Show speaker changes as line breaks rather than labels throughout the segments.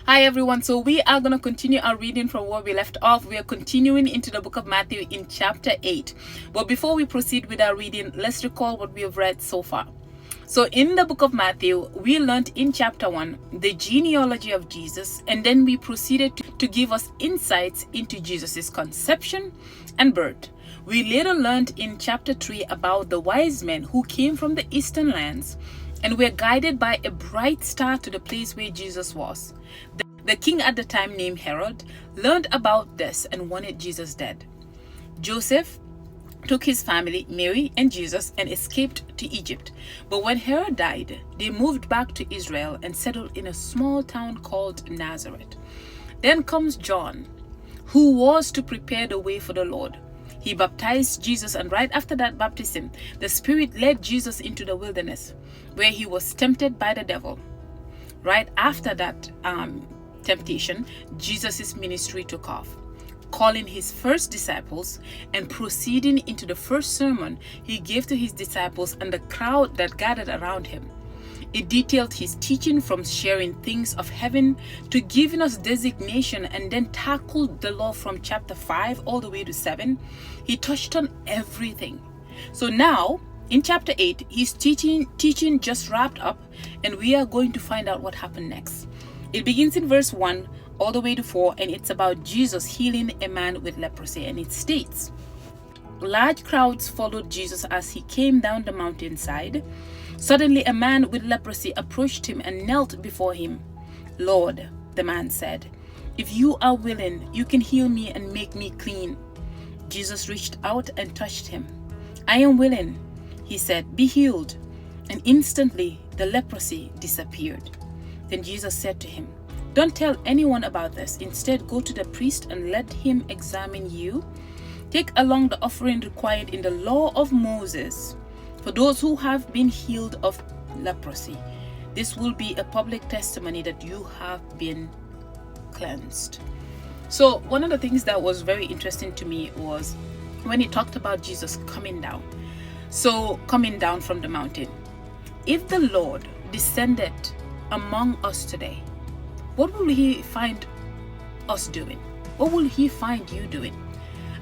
Hi everyone, so we are going to continue our reading from where we left off. We are continuing into the book of Matthew in chapter 8. But before we proceed with our reading, let's recall what we have read so far. So in the book of Matthew, we learned in chapter 1 the genealogy of Jesus, and then we proceeded to give us insights into Jesus' conception and birth. We later learned in chapter 3 about the wise men who came from the eastern lands and were guided by a bright star to the place where Jesus was. The king at the time, named Herod, learned about this and wanted Jesus dead. Joseph took his family, Mary and Jesus, and escaped to Egypt. But when Herod died, they moved back to Israel and settled in a small town called Nazareth. Then comes John, who was to prepare the way for the Lord. He baptized Jesus, and right after that baptism, the Spirit led Jesus into the wilderness, where he was tempted by the devil. Right after that temptation, Jesus' ministry took off, calling his first disciples and proceeding into the first sermon he gave to his disciples and the crowd that gathered around him. It detailed his teaching from sharing things of heaven to giving us designation, and then tackled the law from chapter 5 all the way to 7. He touched on everything. So now, in chapter 8, his teaching just wrapped up, and we are going to find out what happened next. It begins in verse 1 all the way to 4, and it's about Jesus healing a man with leprosy, and it states, "Large crowds followed Jesus as he came down the mountainside. Suddenly a man with leprosy approached him and knelt before him. 'Lord,' the man said, 'if you are willing, you can heal me and make me clean.' Jesus reached out and touched him. 'I am willing,' he said, 'be healed.' And instantly the leprosy disappeared. Then Jesus said to him, 'Don't tell anyone about this. Instead, go to the priest and let him examine you. Take along the offering required in the law of Moses for those who have been healed of leprosy. This will be a public testimony that you have been cleansed.'" So one of the things that was very interesting to me was when he talked about Jesus coming down. So coming down from the mountain. If the Lord descended among us today, what will he find us doing? What will he find you doing?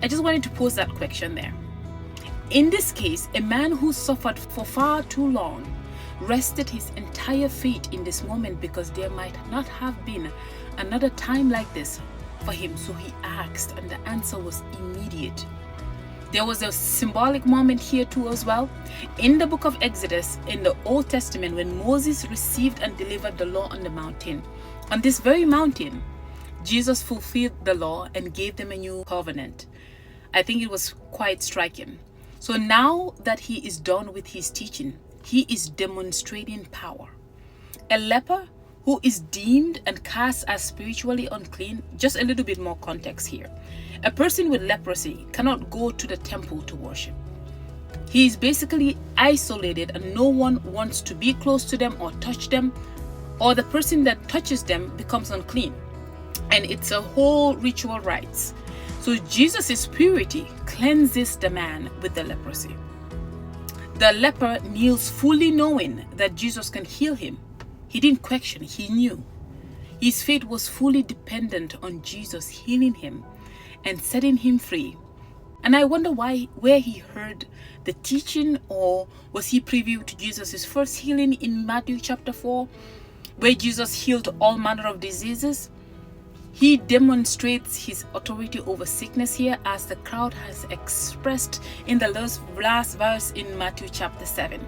I just wanted to pose that question there. In this case, a man who suffered for far too long rested his entire fate in this moment because there might not have been another time like this for him. So he asked, and the answer was immediate. There was a symbolic moment here too as well. In the book of Exodus, in the Old Testament, when Moses received and delivered the law on the mountain, on this very mountain, Jesus fulfilled the law and gave them a new covenant. I think it was quite striking. So now that he is done with his teaching, he is demonstrating power. A leper who is deemed and cast as spiritually unclean, just a little bit more context here. A person with leprosy cannot go to the temple to worship. He is basically isolated and no one wants to be close to them or touch them, or the person that touches them becomes unclean. And it's a whole ritual rites. So Jesus' purity cleanses the man with the leprosy. The leper kneels fully knowing that Jesus can heal him. He didn't question, he knew. His faith was fully dependent on Jesus healing him and setting him free. And I wonder where he heard the teaching, or was he privy to Jesus' first healing in Matthew chapter 4, where Jesus healed all manner of diseases? He demonstrates his authority over sickness here, as the crowd has expressed in the last verse in Matthew chapter 7.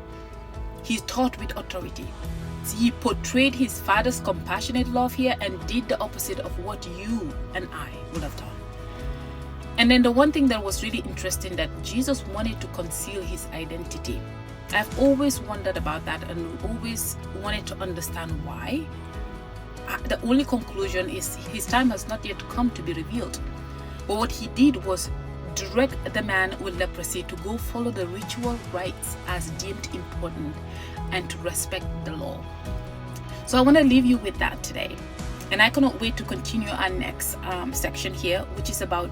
He taught with authority. He portrayed his Father's compassionate love here and did the opposite of what you and I would have done. And then the one thing that was really interesting, that Jesus wanted to conceal his identity. I've always wondered about that and always wanted to understand why. The only conclusion is his time has not yet come to be revealed. But what he did was direct the man with leprosy to go follow the ritual rites as deemed important and to respect the law. So I want to leave you with that today. And I cannot wait to continue our next section here, which is about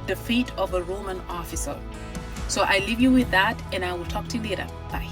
the fate of a Roman officer. So I leave you with that, and I will talk to you later. Bye.